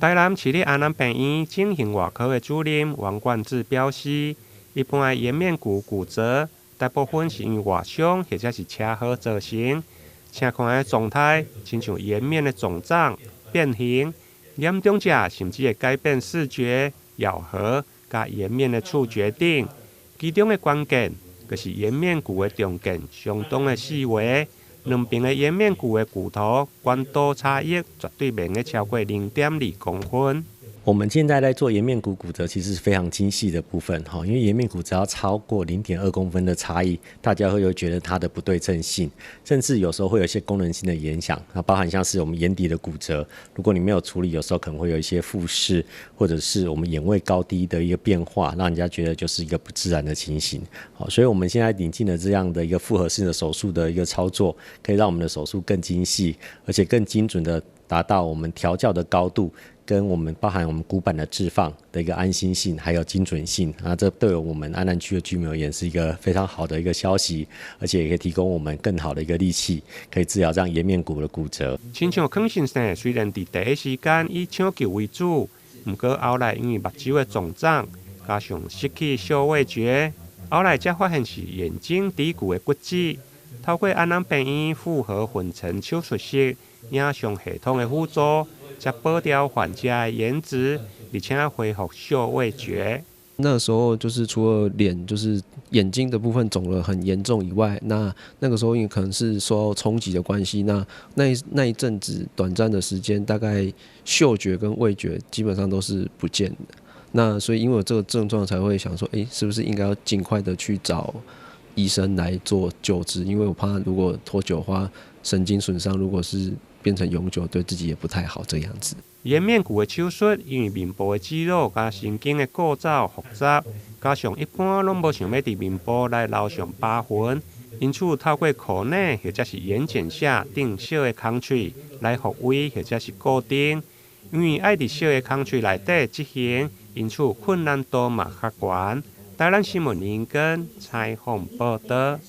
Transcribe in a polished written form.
台南市立安南病院整形外科的主任王冠志表示，一般的颜面骨折，大部分是因为外伤或者是车祸造成，情况的状态亲像颜面的肿胀、变形，严重者甚至会改变视觉、咬合甲颜面的触觉等。其中的关键就是颜面骨的中间相当的细微。两边的颜面骨的骨头宽度差异绝对免会超过0.2公分。我们现在在做颜面骨骨折，其实是非常精细的部分哈，因为颜面骨只要超过0.2公分的差异，大家会有觉得它的不对称性，甚至有时候会有一些功能性的影响，那包含像是我们眼底的骨折，如果你没有处理，有时候可能会有一些复视，或者是我们眼位高低的一个变化，让人家觉得就是一个不自然的情形。好，所以我们现在引进了这样的一个复合式的手术的一个操作，可以让我们的手术更精细，而且更精准的达到我们调教的高度。跟我们包含我们骨板的置放的一个安心性，还有精准性啊，这对我们安南区的居民而言是一个非常好的一个消息，而且也可以提供我们更好的一个利器，可以治疗这样颜面骨的骨折。亲像康先生虽然在第一时间以抢救为主，不过后来因为目睭的肿胀，加上失去嗅味觉，后来才发现是眼睛底骨的骨折。透过安南病院复合混成手术室影像系统的辅助，才保掉患者的颜值，而且恢复嗅味觉。那个时候就是除了脸就是眼睛的部分肿了很严重以外，那个时候因为可能是受冲击的关系，那一阵子短暂的时间，大概嗅觉跟味觉基本上都是不见的。那所以因为我这个症状才会想说，是不是应该要尽快的去找医生来做救治？因为我怕如果拖久的话，神经损伤如果是变成永久，对自己也不太好这样子。颜面骨的手术，因为面部的肌肉加神经的构造复杂，加上一般拢无想要伫面部来留上疤痕，因此透过口内或者是眼睑下顶小的空喙来复位或者是固定。因为爱伫小的空喙内底执行，因此困难度嘛较悬。台南新闻林根采访报道。